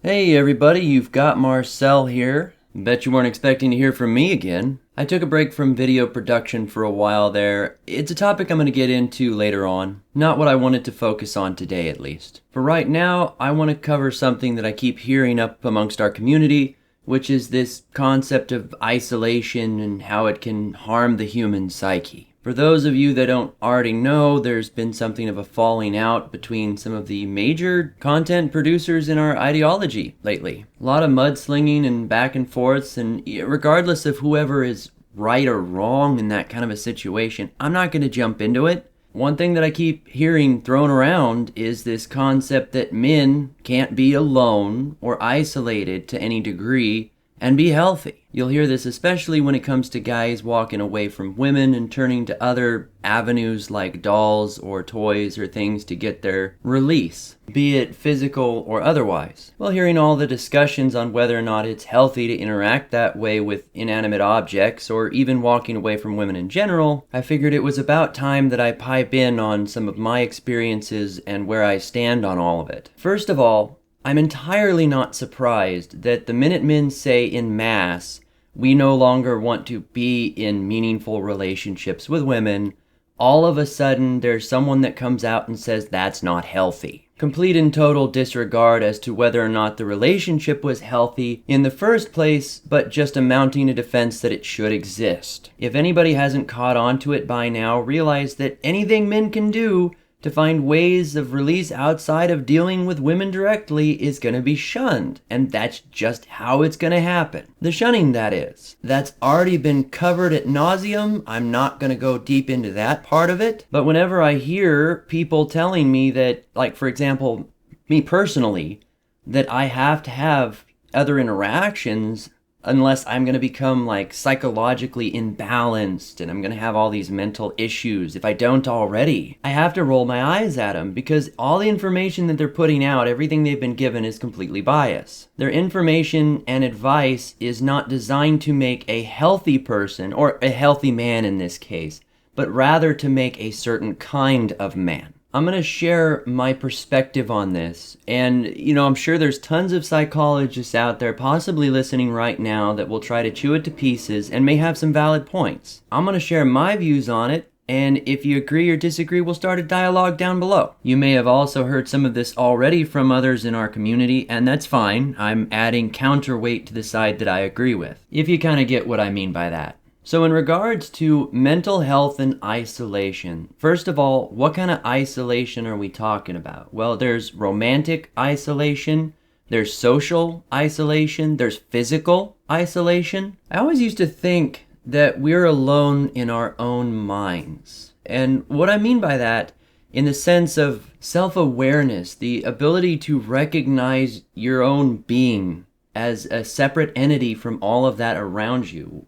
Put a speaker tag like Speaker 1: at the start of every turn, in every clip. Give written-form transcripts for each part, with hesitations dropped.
Speaker 1: Hey everybody, you've got Marcel here. Bet you weren't expecting to hear from me again. I took a break from video production for a while there. It's a topic I'm going to get into later on. Not what I wanted to focus on today, at least. For right now, I want to cover something that I keep hearing up amongst our community, which is this concept of isolation and how it can harm the human psyche. For those of you that don't already know, there's been something of a falling out between some of the major content producers in our ideology lately. A lot of mudslinging and back and forths, and regardless of whoever is right or wrong in that kind of a situation, I'm not going to jump into it. One thing that I keep hearing thrown around is this concept that men can't be alone or isolated to any degree and be healthy. You'll hear this especially when it comes to guys walking away from women and turning to other avenues like dolls or toys or things to get their release, be it physical or otherwise. Well, hearing all the discussions on whether or not it's healthy to interact that way with inanimate objects or even walking away from women in general, I figured it was about time that I pipe in on some of my experiences and where I stand on all of it. First of all, I'm entirely not surprised that the minute men say in mass, we no longer want to be in meaningful relationships with women, all of a sudden there's someone that comes out and says that's not healthy. Complete and total disregard as to whether or not the relationship was healthy in the first place, but just a mounting a defense that it should exist. If anybody hasn't caught on to it by now, realize that anything men can do to find ways of release outside of dealing with women directly is going to be shunned, and that's just how it's going to happen. The shunning, that is. That's already been covered ad nauseum. I'm not going to go deep into that part of it, but whenever I hear people telling me that, like for example, me personally, that I have to have other interactions unless I'm going to become like psychologically imbalanced and I'm going to have all these mental issues if I don't already, I have to roll my eyes at them because all the information that they're putting out, everything they've been given is completely biased. Their information and advice is not designed to make a healthy person, or a healthy man in this case, but rather to make a certain kind of man. I'm going to share my perspective on this, and I'm sure there's tons of psychologists out there possibly listening right now that will try to chew it to pieces and may have some valid points. I'm going to share my views on it, and if you agree or disagree, we'll start a dialogue down below. You may have also heard some of this already from others in our community, and that's fine. I'm adding counterweight to the side that I agree with, if you kind of get what I mean by that. So in regards to mental health and isolation, first of all, what kind of isolation are we talking about? Well, there's romantic isolation, there's social isolation, there's physical isolation. I always used to think that we're alone in our own minds. And what I mean by that, in the sense of self-awareness, the ability to recognize your own being as a separate entity from all of that around you.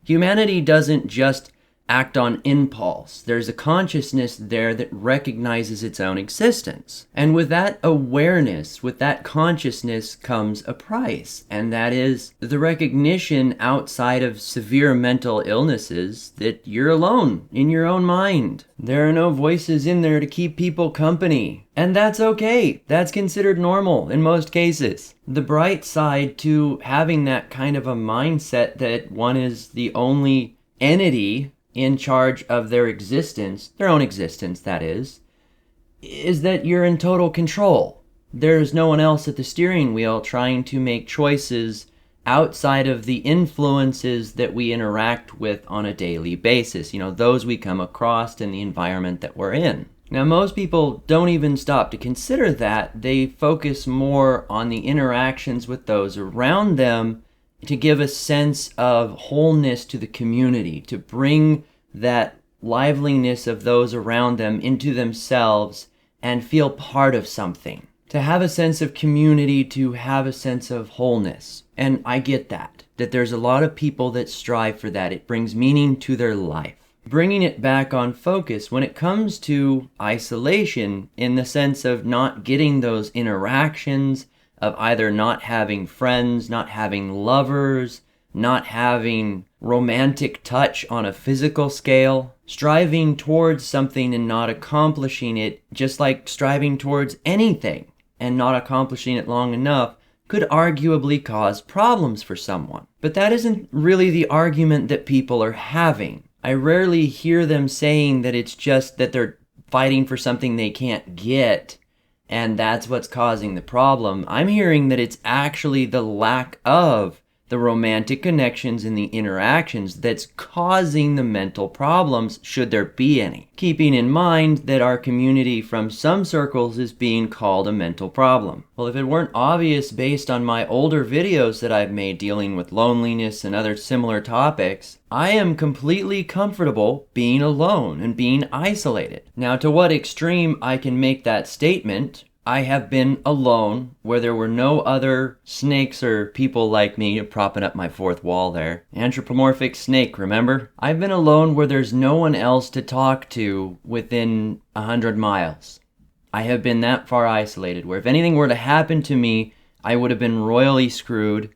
Speaker 1: Humanity doesn't just act on impulse. There's a consciousness there that recognizes its own existence. And with that awareness, with that consciousness comes a price. And that is the recognition outside of severe mental illnesses that you're alone in your own mind. There are no voices in there to keep people company. And that's okay. That's considered normal in most cases. The bright side to having that kind of a mindset that one is the only entity in charge of their existence, their own existence that is that you're in total control. There's no one else at the steering wheel trying to make choices outside of the influences that we interact with on a daily basis, those we come across in the environment that we're in. Now, most people don't even stop to consider that. They focus more on the interactions with those around them to give a sense of wholeness to the community, to bring that liveliness of those around them into themselves and feel part of something. To have a sense of community, to have a sense of wholeness. And I get that there's a lot of people that strive for that. It brings meaning to their life. Bringing it back on focus when it comes to isolation, in the sense of not getting those interactions, of either not having friends, not having lovers, not having romantic touch on a physical scale, striving towards something and not accomplishing it, just like striving towards anything and not accomplishing it long enough, could arguably cause problems for someone. But that isn't really the argument that people are having. I rarely hear them saying that it's just that they're fighting for something they can't get, and that's what's causing the problem. I'm hearing that it's actually the lack of the romantic connections and the interactions that's causing the mental problems, should there be any. Keeping in mind that our community from some circles is being called a mental problem. Well, if it weren't obvious based on my older videos that I've made dealing with loneliness and other similar topics, I am completely comfortable being alone and being isolated. Now, to what extreme I can make that statement, I have been alone where there were no other snakes or people like me, propping up my fourth wall there. Anthropomorphic snake, remember? I've been alone where there's no one else to talk to within 100 miles. I have been that far isolated where if anything were to happen to me, I would have been royally screwed,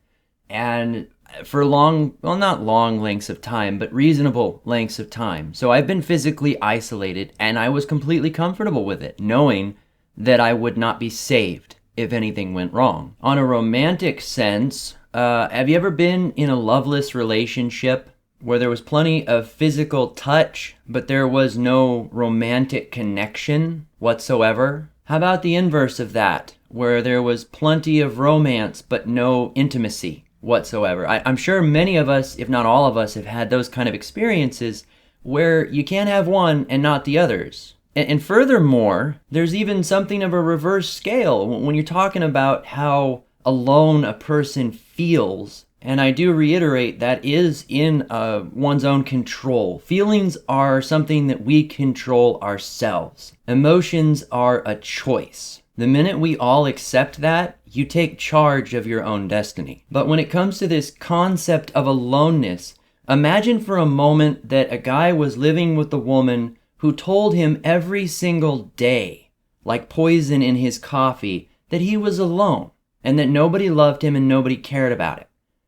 Speaker 1: and for not long lengths of time, but reasonable lengths of time. So I've been physically isolated, and I was completely comfortable with it, knowing that I would not be saved if anything went wrong. On a romantic sense, have you ever been in a loveless relationship where there was plenty of physical touch, but there was no romantic connection whatsoever? How about the inverse of that, where there was plenty of romance, but no intimacy whatsoever? I'm sure many of us, if not all of us, have had those kind of experiences where you can't have one and not the others. And furthermore, there's even something of a reverse scale when you're talking about how alone a person feels. And I do reiterate that is in one's own control. Feelings are something that we control ourselves. Emotions are a choice. The minute we all accept that, you take charge of your own destiny. But when it comes to this concept of aloneness, imagine for a moment that a guy was living with a woman who told him every single day, like poison in his coffee, that he was alone and that nobody loved him and nobody cared about it.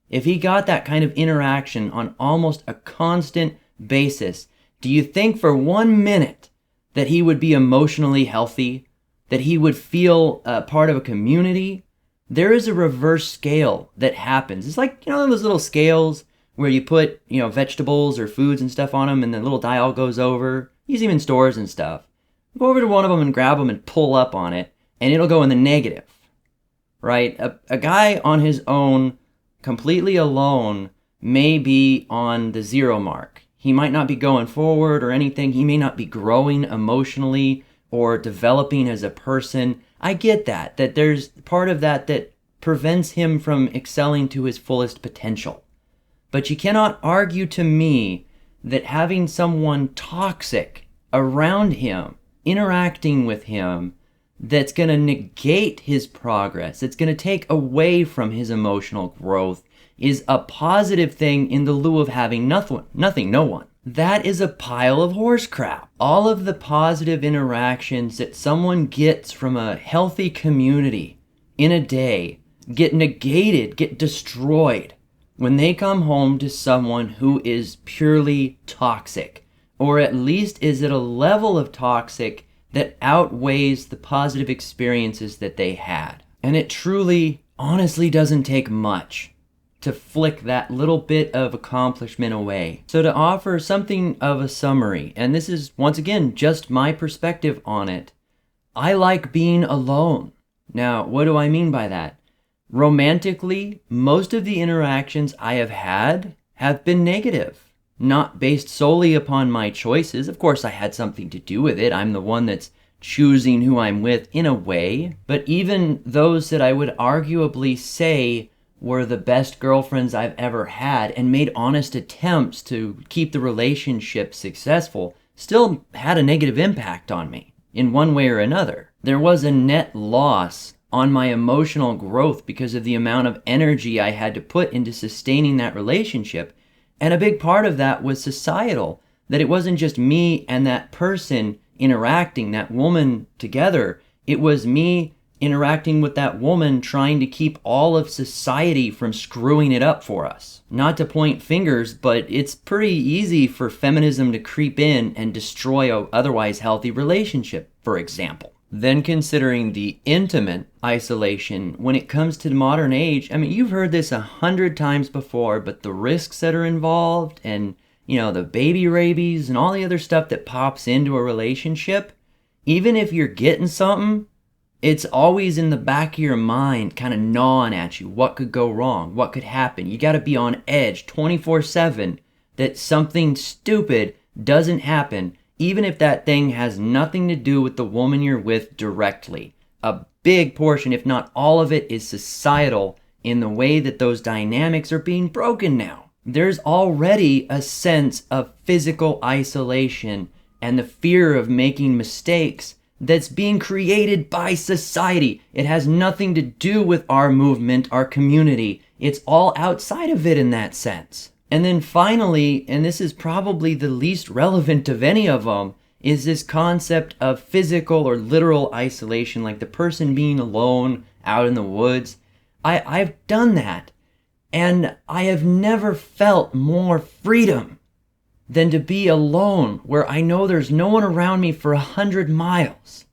Speaker 1: If he got that kind of interaction on almost a constant basis, do you think for 1 minute that he would be emotionally healthy, that he would feel part of a community? There is a reverse scale that happens. It's like, those little scales where you put, vegetables or foods and stuff on them, and the little dial goes over. You see them in stores and stuff. Go over to one of them and grab them and pull up on it, and it'll go in the negative, right? A guy on his own, completely alone, may be on the 0 mark. He might not be going forward or anything. He may not be growing emotionally or developing as a person. I get that there's part of that prevents him from excelling to his fullest potential. But you cannot argue to me that having someone toxic around him, interacting with him, that's going to negate his progress, that's going to take away from his emotional growth, is a positive thing in the lieu of having nothing, no one. That is a pile of horse crap. All of the positive interactions that someone gets from a healthy community in a day get negated, get destroyed when they come home to someone who is purely toxic, or at least is at a level of toxic that outweighs the positive experiences that they had. And it truly, honestly doesn't take much to flick that little bit of accomplishment away. So to offer something of a summary, and this is, once again, just my perspective on it, I like being alone. Now, what do I mean by that? Romantically, most of the interactions I have had have been negative, not based solely upon my choices. Of course, I had something to do with it. I'm the one that's choosing who I'm with in a way. But even those that I would arguably say were the best girlfriends I've ever had and made honest attempts to keep the relationship successful still had a negative impact on me in one way or another. There was a net loss on my emotional growth because of the amount of energy I had to put into sustaining that relationship. And a big part of that was societal, that it wasn't just me and that person interacting, that woman together. It was me interacting with that woman trying to keep all of society from screwing it up for us. Not to point fingers, but it's pretty easy for feminism to creep in and destroy a otherwise healthy relationship, for example. then considering the intimate isolation when it comes to the modern age. I mean, you've heard this 100 times before, but the risks that are involved and, the baby rabies and all the other stuff that pops into a relationship, even if you're getting something, it's always in the back of your mind kind of gnawing at you. What could go wrong? What could happen? You got to be on edge 24/7 that something stupid doesn't happen, even if that thing has nothing to do with the woman you're with directly. A big portion, if not all of it, is societal in the way that those dynamics are being broken now. There's already a sense of physical isolation and the fear of making mistakes that's being created by society. It has nothing to do with our movement, our community. It's all outside of it in that sense. And then finally, and this is probably the least relevant of any of them, is this concept of physical or literal isolation, like the person being alone out in the woods. I've done that, and I have never felt more freedom than to be alone, where I know there's no one around me for 100 miles.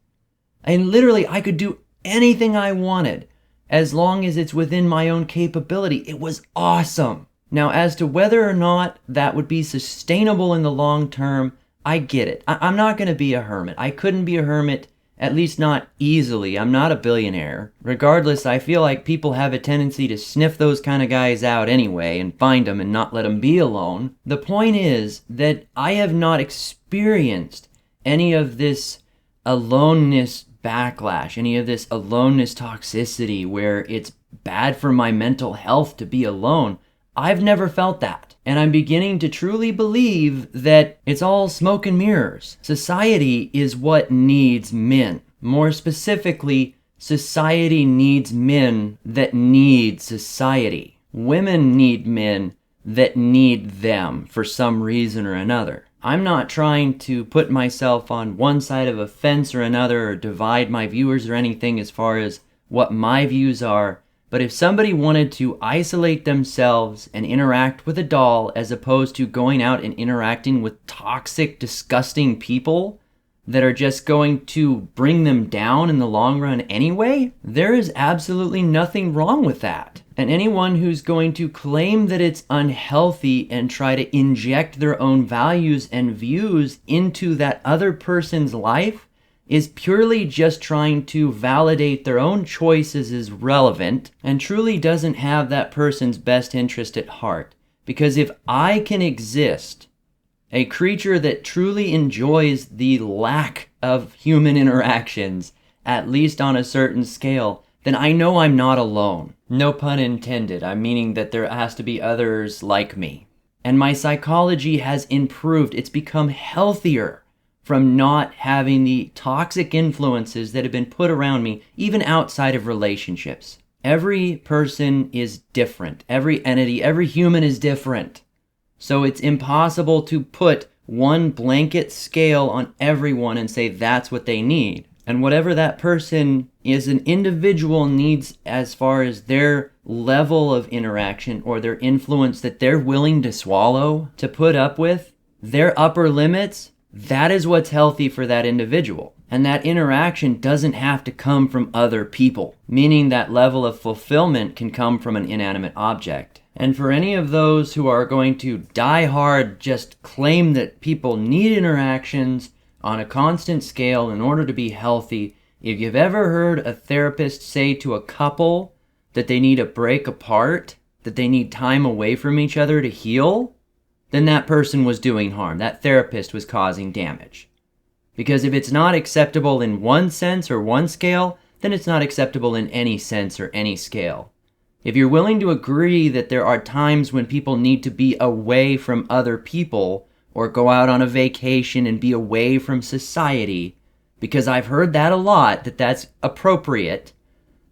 Speaker 1: And literally, I could do anything I wanted as long as it's within my own capability. It was awesome. Now, as to whether or not that would be sustainable in the long term, I get it. I'm not going to be a hermit. I couldn't be a hermit, at least not easily. I'm not a billionaire. Regardless, I feel like people have a tendency to sniff those kind of guys out anyway and find them and not let them be alone. The point is that I have not experienced any of this aloneness backlash, any of this aloneness toxicity where it's bad for my mental health to be alone. I've never felt that. And I'm beginning to truly believe that it's all smoke and mirrors. Society is what needs men. More specifically, society needs men that need society. Women need men that need them for some reason or another. I'm not trying to put myself on one side of a fence or another or divide my viewers or anything as far as what my views are. But if somebody wanted to isolate themselves and interact with a doll as opposed to going out and interacting with toxic, disgusting people that are just going to bring them down in the long run anyway, there is absolutely nothing wrong with that. And anyone who's going to claim that it's unhealthy and try to inject their own values and views into that other person's life is purely just trying to validate their own choices as relevant and truly doesn't have that person's best interest at heart. Because if I can exist, a creature that truly enjoys the lack of human interactions, at least on a certain scale, then I know I'm not alone. No pun intended. I'm meaning that there has to be others like me. And my psychology has improved. It's become healthier from not having the toxic influences that have been put around me, even outside of relationships. Every person is different. Every entity, every human is different. So it's impossible to put one blanket scale on everyone and say that's what they need. And whatever that person is an individual needs as far as their level of interaction or their influence that they're willing to swallow, to put up with, their upper limits, that is what's healthy for that individual. And that interaction doesn't have to come from other people, meaning that level of fulfillment can come from an inanimate object. And for any of those who are going to die hard just claim that people need interactions on a constant scale in order to be healthy, if you've ever heard a therapist say to a couple that they need a break apart, that they need time away from each other to heal, then that person was doing harm. That therapist was causing damage. Because if it's not acceptable in one sense or one scale, then it's not acceptable in any sense or any scale. If you're willing to agree that there are times when people need to be away from other people or go out on a vacation and be away from society, because I've heard that a lot, that that's appropriate,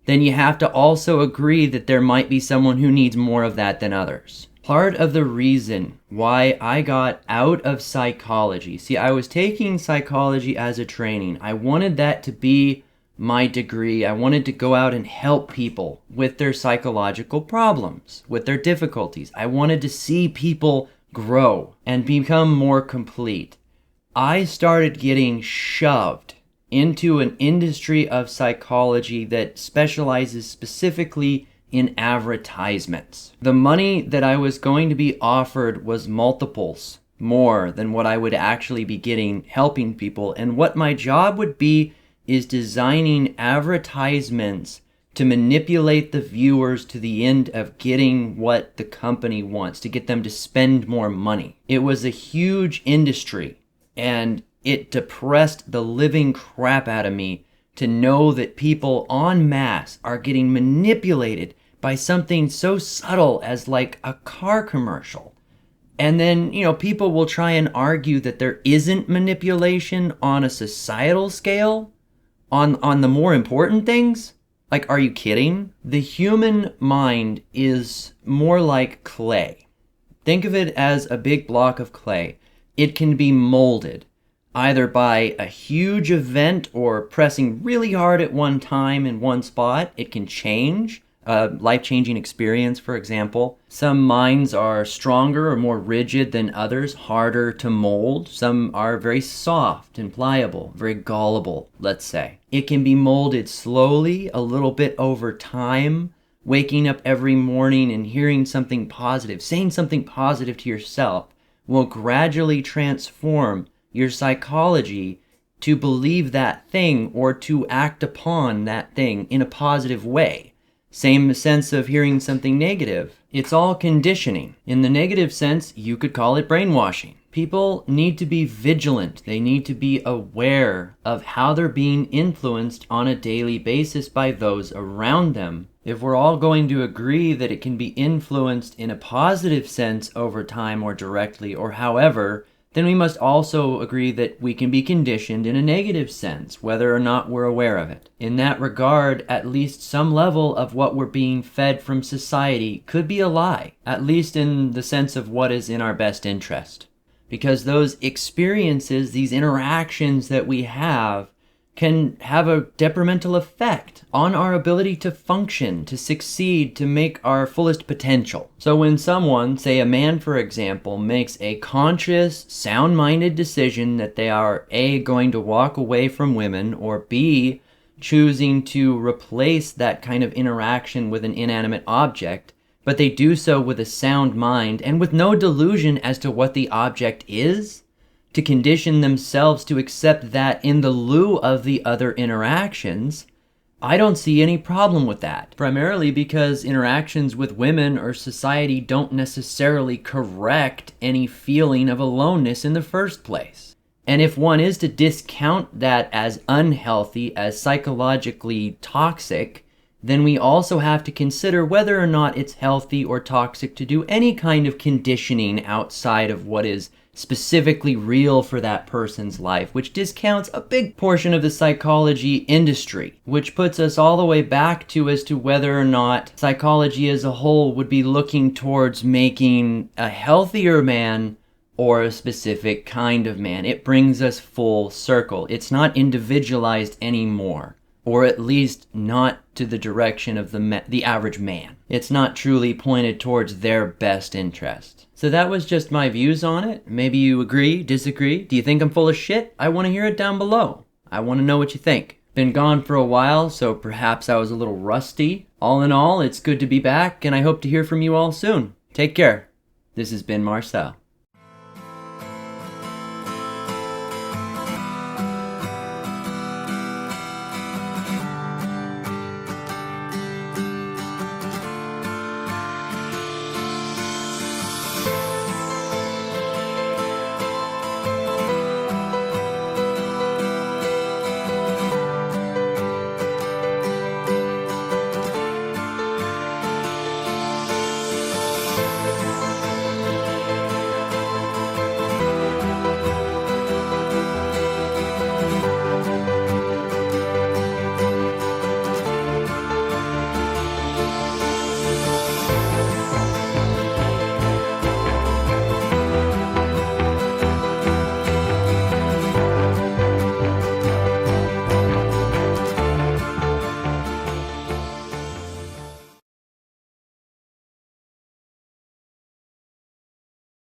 Speaker 1: then you have to also agree that there might be someone who needs more of that than others. Part of the reason why I got out of psychology, see, I was taking psychology as a training. I wanted that to be my degree. I wanted to go out and help people with their psychological problems, with their difficulties. I wanted to see people grow and become more complete. I started getting shoved into an industry of psychology that specializes specifically in advertisements. The money that I was going to be offered was multiples more than what I would actually be getting helping people, and what my job would be is designing advertisements to manipulate the viewers to the end of getting what the company wants, to get them to spend more money. It was a huge industry, and it depressed the living crap out of me to know that people en masse are getting manipulated by something so subtle as like a car commercial. And then, people will try and argue that there isn't manipulation on a societal scale, on the more important things. Like, are you kidding? The human mind is more like clay. Think of it as a big block of clay. It can be molded either by a huge event or pressing really hard at one time in one spot. It can change. A life-changing experience, for example. Some minds are stronger or more rigid than others, harder to mold. Some are very soft and pliable, very gullible, let's say. It can be molded slowly, a little bit over time, waking up every morning and hearing something positive, saying something positive to yourself will gradually transform your psychology to believe that thing or to act upon that thing in a positive way. Same sense of hearing something negative. It's all conditioning. In the negative sense, you could call it brainwashing. People need to be vigilant. They need to be aware of how they're being influenced on a daily basis by those around them. If we're all going to agree that it can be influenced in a positive sense over time or directly or however, then we must also agree that we can be conditioned in a negative sense, whether or not we're aware of it. In that regard, at least some level of what we're being fed from society could be a lie, at least in the sense of what is in our best interest. Because those experiences, these interactions that we have, can have a detrimental effect on our ability to function, to succeed, to make our fullest potential. So when someone, say a man for example, makes a conscious, sound-minded decision that they are A, going to walk away from women, or B, choosing to replace that kind of interaction with an inanimate object, but they do so with a sound mind and with no delusion as to what the object is, to condition themselves to accept that in the lieu of the other interactions, I don't see any problem with that. Primarily because interactions with women or society don't necessarily correct any feeling of aloneness in the first place. And if one is to discount that as unhealthy, as psychologically toxic, then we also have to consider whether or not it's healthy or toxic to do any kind of conditioning outside of what is specifically real for that person's life, which discounts a big portion of the psychology industry, which puts us all the way back to as to whether or not psychology as a whole would be looking towards making a healthier man or a specific kind of man. It brings us full circle. It's not individualized anymore, or at least not to the direction of the average man. It's not truly pointed towards their best interest. So that was just my views on it. Maybe you agree, disagree. Do you think I'm full of shit? I want to hear it down below. I want to know what you think. Been gone for a while, so perhaps I was a little rusty. All in all, it's good to be back, and I hope to hear from you all soon. Take care. This has been Marcel.